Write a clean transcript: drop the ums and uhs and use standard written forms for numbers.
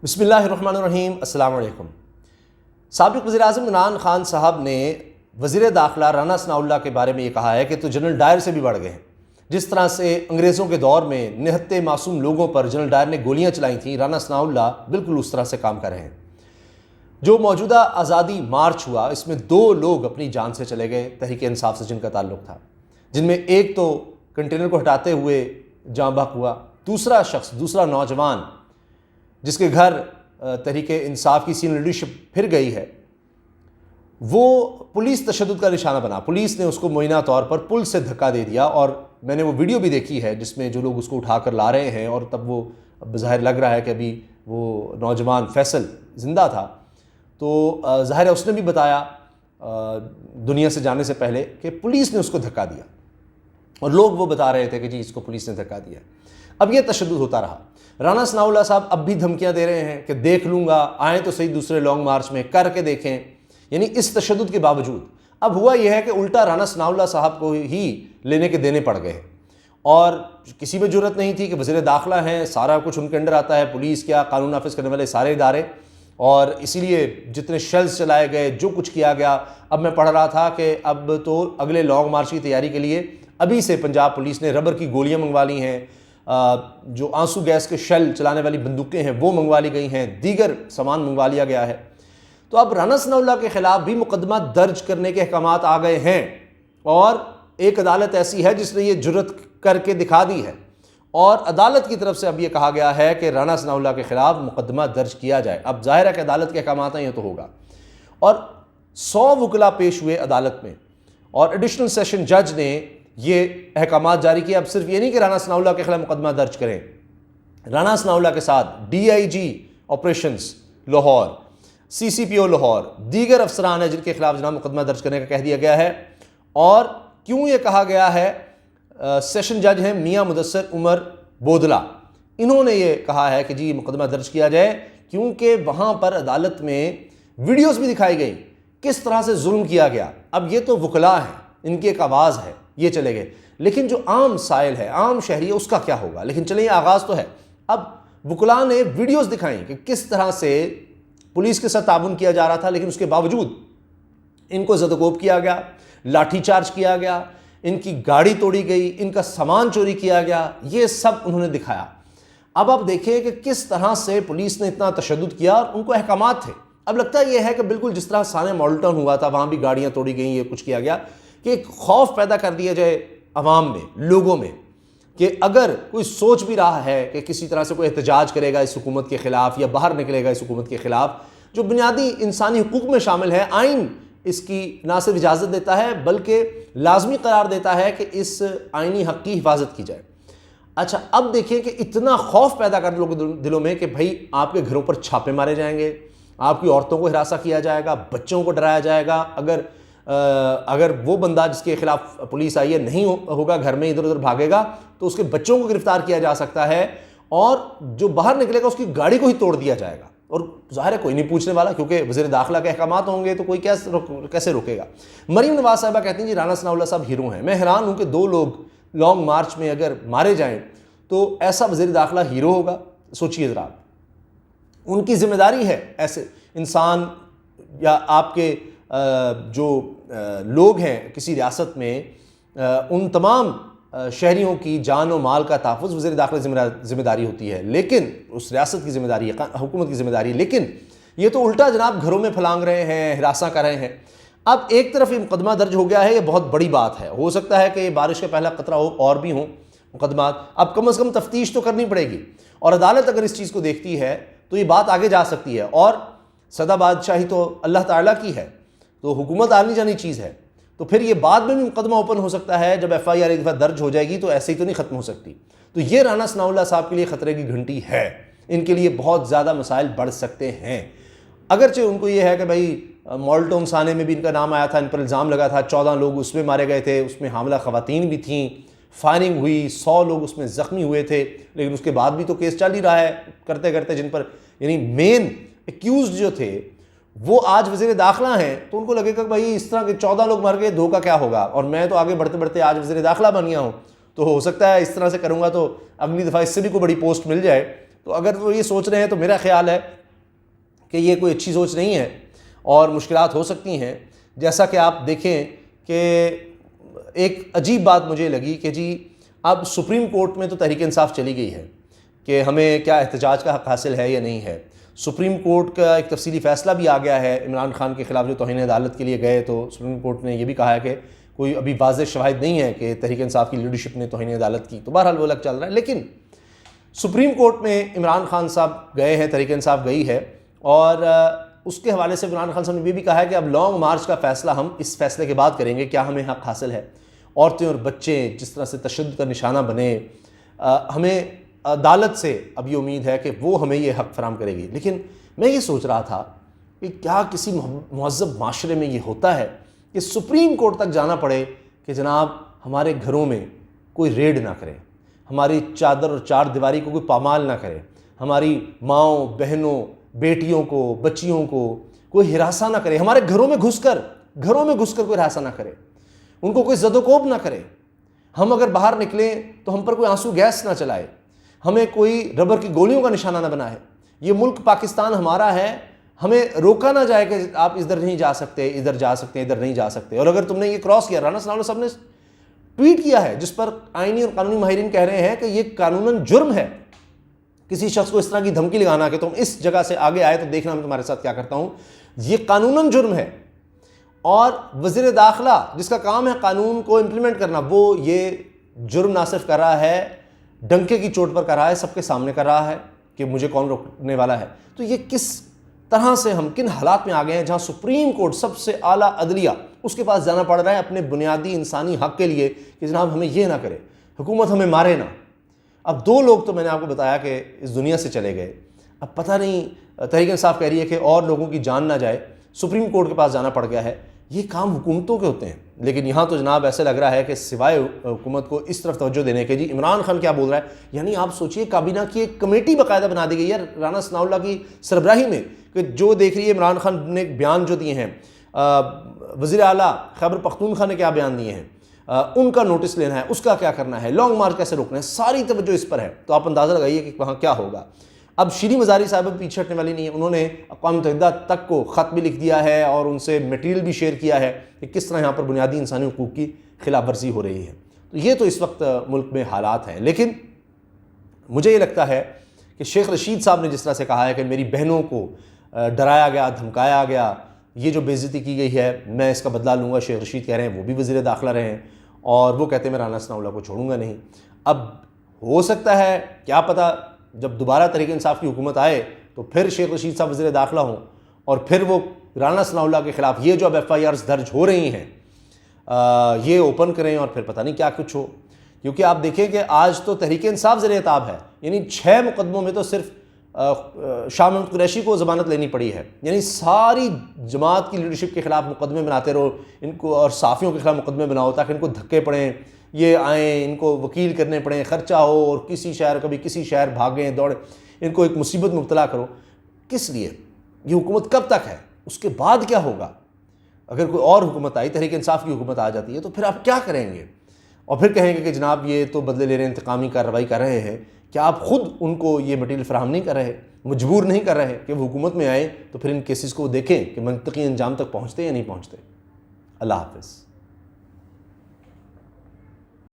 بسم اللہ الرحمن الرحیم۔ السلام علیکم۔ سابق وزیراعظم عمران خان صاحب نے وزیر داخلہ رانا ثناءاللہ کے بارے میں یہ کہا ہے کہ تو جنرل ڈائر سے بھی بڑھ گئے ہیں۔ جس طرح سے انگریزوں کے دور میں نہتے معصوم لوگوں پر جنرل ڈائر نے گولیاں چلائی تھیں، رانا ثناءاللہ بالکل اس طرح سے کام کر رہے ہیں۔ جو موجودہ آزادی مارچ ہوا، اس میں 2 لوگ اپنی جان سے چلے گئے تحریک انصاف سے جن کا تعلق تھا، جن میں ایک تو کنٹینر کو ہٹاتے ہوئے جاں بحق ہوا، دوسرا نوجوان جس کے گھر تحریک انصاف کی سینئر لیڈرشپ پھر گئی ہے، وہ پولیس تشدد کا نشانہ بنا۔ پولیس نے اس کو معینہ طور پر پل سے دھکا دے دیا، اور میں نے وہ ویڈیو بھی دیکھی ہے جس میں جو لوگ اس کو اٹھا کر لا رہے ہیں، اور تب وہ بظاہر لگ رہا ہے کہ ابھی وہ نوجوان فیصل زندہ تھا، تو ظاہر ہے اس نے بھی بتایا دنیا سے جانے سے پہلے کہ پولیس نے اس کو دھکا دیا، اور لوگ وہ بتا رہے تھے کہ جی اس کو پولیس نے دھکا دیا۔ اب یہ تشدد ہوتا رہا۔ رانا ثناءاللہ صاحب اب بھی دھمکیاں دے رہے ہیں کہ دیکھ لوں گا، آئیں تو صحیح دوسرے لانگ مارچ میں کر کے دیکھیں، یعنی اس تشدد کے باوجود اب ہوا یہ ہے کہ الٹا رانا ثناءاللہ صاحب کو ہی لینے کے دینے پڑ گئے، اور کسی میں جرت نہیں تھی کہ وزیر داخلہ ہیں، سارا کچھ ان کے انڈر آتا ہے، پولیس کیا، قانون نافذ کرنے والے سارے ادارے، اور اسی لیے جتنے شیلز چلائے گئے، جو کچھ کیا گیا۔ اب میں پڑھ رہا تھا کہ اب تو اگلے لانگ مارچ کی تیاری کے لیے ابھی سے پنجاب پولیس نے ربر کی گولیاں منگوا لی ہیں، جو آنسو گیس کے شیل چلانے والی بندوقیں ہیں وہ منگوا لی گئی ہیں، دیگر سامان منگوا لیا گیا ہے۔ تو اب رانا ثناءاللہ کے خلاف بھی مقدمہ درج کرنے کے احکامات آ گئے ہیں، اور ایک عدالت ایسی ہے جس نے یہ جرت کر کے دکھا دی ہے، اور عدالت کی طرف سے اب یہ کہا گیا ہے کہ رانا ثناءاللہ کے خلاف مقدمہ درج کیا جائے۔ اب ظاہر ہے کہ عدالت کے احکامات ہیں، یہ تو ہوگا، اور 100 وکلا پیش ہوئے عدالت میں، اور ایڈیشنل سیشن جج نے یہ احکامات جاری کیے۔ اب صرف یہ نہیں کہ رانا ثناءاللہ کے خلاف مقدمہ درج کریں، رانا ثناءاللہ کے ساتھ DIG operations Lahore, CCPO Lahore, دیگر افسران ہیں جن کے خلاف جناب مقدمہ درج کرنے کا کہہ دیا گیا ہے۔ اور کیوں یہ کہا گیا ہے؟ سیشن جج ہیں میاں مدثر عمر بودلہ، انہوں نے یہ کہا ہے کہ جی مقدمہ درج کیا جائے، کیونکہ وہاں پر عدالت میں ویڈیوز بھی دکھائی گئی کس طرح سے ظلم کیا گیا۔ اب یہ تو وکلاء ہیں، ان کی ایک آواز ہے، یہ چلے گئے، لیکن جو عام سائل ہے، عام شہری ہے، اس کا کیا ہوگا؟ لیکن چلیں یہ آغاز تو ہے۔ اب وکلاء نے ویڈیوز دکھائیں کہ کس طرح سے پولیس کے ساتھ تعاون کیا جا رہا تھا، لیکن اس کے باوجود ان کو زدوکوب کیا گیا، لاٹھی چارج کیا گیا، ان کی گاڑی توڑی گئی، ان کا سامان چوری کیا گیا، یہ سب انہوں نے دکھایا۔ اب آپ دیکھیں کہ کس طرح سے پولیس نے اتنا تشدد کیا، اور ان کو احکامات تھے۔ اب لگتا یہ ہے کہ بالکل جس طرح سانے ماڈل ٹاؤن ہوا تھا، وہاں بھی گاڑیاں توڑی گئیں، یہ کچھ کیا گیا، کہ ایک خوف پیدا کر دیا جائے عوام میں، لوگوں میں، کہ اگر کوئی سوچ بھی رہا ہے کہ کسی طرح سے کوئی احتجاج کرے گا اس حکومت کے خلاف، یا باہر نکلے گا اس حکومت کے خلاف، جو بنیادی انسانی حقوق میں شامل ہے، آئین اس کی نہ صرف اجازت دیتا ہے بلکہ لازمی قرار دیتا ہے کہ اس آئینی حق کی حفاظت کی جائے۔ اچھا، اب دیکھیں کہ اتنا خوف پیدا کر لوگوں کے دلوں میں کہ بھائی آپ کے گھروں پر چھاپے مارے جائیں گے، آپ کی عورتوں کو ہراساں کیا جائے گا، بچوں کو ڈرایا جائے گا، اگر وہ بندہ جس کے خلاف پولیس آئی ہے نہیں ہوگا، گھر میں ادھر ادھر بھاگے گا، تو اس کے بچوں کو گرفتار کیا جا سکتا ہے، اور جو باہر نکلے گا اس کی گاڑی کو ہی توڑ دیا جائے گا، اور ظاہر ہے کوئی نہیں پوچھنے والا، کیونکہ وزیر داخلہ کے احکامات ہوں گے تو کوئی کیسے روکے گا۔ مریم نواز صاحبہ کہتی ہیں جی رانا ثناءاللہ صاحب ہیرو ہیں۔ میں حیران ہوں کہ 2 لوگ لانگ مارچ میں اگر مارے جائیں تو ایسا وزیر داخلہ ہیرو ہوگا؟ سوچیے ذرا، ان کی ذمہ داری ہے ایسے انسان یا آپ کے جو لوگ ہیں کسی ریاست میں، ان تمام شہریوں کی جان و مال کا تحفظ وزیر داخلہ ذمہ داری ہوتی ہے، لیکن اس ریاست کی ذمہ داری ہے، حکومت کی ذمہ داری ہے، لیکن یہ تو الٹا جناب گھروں میں پھلانگ رہے ہیں، ہراساں کر رہے ہیں۔ اب ایک طرف یہ مقدمہ درج ہو گیا ہے، یہ بہت بڑی بات ہے، ہو سکتا ہے کہ یہ بارش کا پہلا قطرہ ہو، اور بھی ہوں مقدمات، اب کم از کم تفتیش تو کرنی پڑے گی، اور عدالت اگر اس چیز کو دیکھتی ہے تو یہ بات آگے جا سکتی ہے، اور سدا بادشاہی تو اللہ تعالیٰ کی ہے، تو حکومت آنی جانی چیز ہے، تو پھر یہ بعد میں بھی مقدمہ اوپن ہو سکتا ہے، جب FIR ایک دفعہ درج ہو جائے گی تو ایسے ہی تو نہیں ختم ہو سکتی۔ تو یہ رانا ثناءاللہ صاحب کے لیے خطرے کی گھنٹی ہے، ان کے لیے بہت زیادہ مسائل بڑھ سکتے ہیں۔ اگرچہ ان کو یہ ہے کہ بھائی ماڈل ٹاؤن سانے میں بھی ان کا نام آیا تھا، ان پر الزام لگا تھا، 14 لوگ اس میں مارے گئے تھے، اس میں حاملہ خواتین بھی تھیں، فائرنگ ہوئی، 100 لوگ اس میں زخمی ہوئے تھے، لیکن اس کے بعد بھی تو کیس چل ہی رہا ہے کرتے کرتے، جن پر یعنی مین ایکیوزڈ جو تھے وہ آج وزیر داخلہ ہیں، تو ان کو لگے گا بھائی اس طرح کے 14 لوگ مر گئے، 2 کا کیا ہوگا، اور میں تو آگے بڑھتے بڑھتے آج وزیر داخلہ بن گیا ہوں، تو ہو سکتا ہے اس طرح سے کروں گا تو اگلی دفعہ اس سے بھی کوئی بڑی پوسٹ مل جائے، تو اگر وہ یہ سوچ رہے ہیں تو میرا خیال ہے کہ یہ کوئی اچھی سوچ نہیں ہے اور مشکلات ہو سکتی ہیں. جیسا کہ آپ دیکھیں کہ ایک عجیب بات مجھے لگی کہ جی اب سپریم کورٹ میں تو تحریک انصاف چلی گئی ہے کہ ہمیں کیا احتجاج کا حق حاصل ہے یا نہیں ہے. سپریم کورٹ کا ایک تفصیلی فیصلہ بھی آ گیا ہے. عمران خان کے خلاف جو توہین عدالت کے لیے گئے تو سپریم کورٹ نے یہ بھی کہا ہے کہ کوئی ابھی واضح شواہد نہیں ہے کہ تحریک انصاف کی لیڈرشپ نے توہین عدالت کی. تو بہرحال وہ الگ چل رہا ہے. لیکن سپریم کورٹ میں عمران خان صاحب گئے ہیں, تحریک انصاف گئی ہے, اور اس کے حوالے سے عمران خان صاحب نے یہ بھی کہا ہے کہ اب لانگ مارچ کا فیصلہ ہم اس فیصلے کے بعد کریں گے کیا ہمیں حق حاصل ہے. عورتیں اور بچے جس طرح سے تشدد کا نشانہ بنے, ہمیں عدالت سے اب یہ امید ہے کہ وہ ہمیں یہ حق فراہم کرے گی. لیکن میں یہ سوچ رہا تھا کہ کیا کسی مہذب معاشرے میں یہ ہوتا ہے کہ سپریم کورٹ تک جانا پڑے کہ جناب ہمارے گھروں میں کوئی ریڈ نہ کرے, ہماری چادر اور چار دیواری کو کوئی پامال نہ کرے, ہماری ماؤں بہنوں بیٹیوں کو بچیوں کو کوئی ہراساں نہ کرے, ہمارے گھروں میں گھس کر کوئی ہراساں نہ کرے, ان کو کوئی زد و کوب نہ کرے. ہم اگر باہر نکلیں تو ہم پر کوئی آنسو گیس نہ چلائے, ہمیں کوئی ربر کی گولیوں کا نشانہ نہ بنائے. یہ ملک پاکستان ہمارا ہے, ہمیں روکا نہ جائے کہ آپ ادھر نہیں جا سکتے, ادھر جا سکتے ہیں, ادھر نہیں جا سکتے. اور اگر تم نے یہ کراس کیا, رانا ثناء اللہ صاحب نے ٹویٹ کیا ہے جس پر آئینی اور قانونی ماہرین کہہ رہے ہیں کہ یہ قانوناً جرم ہے کسی شخص کو اس طرح کی دھمکی لگانا کہ تم اس جگہ سے آگے آئے تو دیکھنا میں تمہارے ساتھ کیا کرتا ہوں. یہ قانوناً جرم ہے. اور وزیر داخلہ جس کا کام ہے قانون کو امپلیمنٹ کرنا, وہ یہ جرم نہ صرف کر رہا ہے, ڈنکے کی چوٹ پر کر رہا ہے, سب کے سامنے کر رہا ہے کہ مجھے کون روکنے والا ہے. تو یہ کس طرح سے ہم کن حالات میں آ گئے ہیں جہاں سپریم کورٹ سب سے اعلیٰ عدلیہ اس کے پاس جانا پڑ رہا ہے اپنے بنیادی انسانی حق کے لیے کہ جناب ہمیں یہ نہ کرے, حکومت ہمیں مارے نہ. اب 2 لوگ تو میں نے آپ کو بتایا کہ اس دنیا سے چلے گئے. اب پتہ نہیں تحریک انصاف کہہ رہی ہے کہ اور لوگوں کی جان نہ جائے, سپریم کورٹ کے پاس جانا پڑ گیا ہے. یہ کام حکومتوں کے ہوتے ہیں. لیکن یہاں تو جناب ایسے لگ رہا ہے کہ سوائے حکومت کو اس طرف توجہ دینے کے جی عمران خان کیا بول رہا ہے. یعنی آپ سوچئے کابینہ کی ایک کمیٹی باقاعدہ بنا دی گئی ہے رانا ثناء اللہ کی سربراہی میں کہ جو دیکھ رہی ہے عمران خان نے بیان جو دیے ہیں, وزیر اعلیٰ خیبر پختونخوا نے کیا بیان دیے ہیں, ان کا نوٹس لینا ہے, اس کا کیا کرنا ہے, لانگ مارچ کیسے روکنا ہے, ساری توجہ اس پر ہے. تو آپ اندازہ لگائیے کہ وہاں کیا ہوگا. اب شیریں مزاری صاحبہ پیچھے ہٹنے والی نہیں ہے. انہوں نے اقوام متحدہ تک کو خط بھی لکھ دیا ہے اور ان سے میٹیریل بھی شیئر کیا ہے کہ کس طرح یہاں پر بنیادی انسانی حقوق کی خلاف ورزی ہو رہی ہے. تو یہ تو اس وقت ملک میں حالات ہیں. لیکن مجھے یہ لگتا ہے کہ شیخ رشید صاحب نے جس طرح سے کہا ہے کہ میری بہنوں کو ڈرایا گیا, دھمکایا گیا, یہ جو بے عزتی کی گئی ہے میں اس کا بدلہ لوں گا. شیخ رشید کہہ رہے ہیں, وہ بھی وزیر داخلہ رہے ہیں, اور وہ کہتے ہیں میں رانا ثناء اللہ کو چھوڑوں گا نہیں. اب ہو سکتا ہے کیا پتہ جب دوبارہ تحریک انصاف کی حکومت آئے تو پھر شیخ رشید صاحب وزیر داخلہ ہوں اور پھر وہ رانا ثناء اللہ کے خلاف یہ جو اب FIRs درج ہو رہی ہیں یہ اوپن کریں اور پھر پتہ نہیں کیا کچھ ہو. کیونکہ آپ دیکھیں کہ آج تو تحریک انصاف زیر عتاب ہے. یعنی 6 مقدموں میں تو صرف شاہ محمود قریشی کو ضمانت لینی پڑی ہے. یعنی ساری جماعت کی لیڈرشپ کے خلاف مقدمے بناتے رہو ان کو, اور صحافیوں کے خلاف مقدمے بناؤ تاکہ ان کو دھکے پڑیں, یہ آئیں, ان کو وکیل کرنے پڑیں, خرچہ ہو, اور کبھی کسی شہر بھاگیں دوڑیں, ان کو ایک مصیبت مبتلا کرو. کس لیے؟ یہ حکومت کب تک ہے؟ اس کے بعد کیا ہوگا؟ اگر کوئی اور حکومت آئی, تحریک انصاف کی حکومت آ جاتی ہے, تو پھر آپ کیا کریں گے؟ اور پھر کہیں گے کہ جناب یہ تو بدلے لے رہے ہیں, انتقامی کارروائی کر رہے ہیں. کیا آپ خود ان کو یہ مٹیریل فراہم نہیں کر رہے, مجبور نہیں کر رہے کہ وہ حکومت میں آئیں تو پھر ان کیسز کو دیکھیں کہ منطقی انجام تک پہنچتے یا نہیں پہنچتے؟ اللہ حافظ.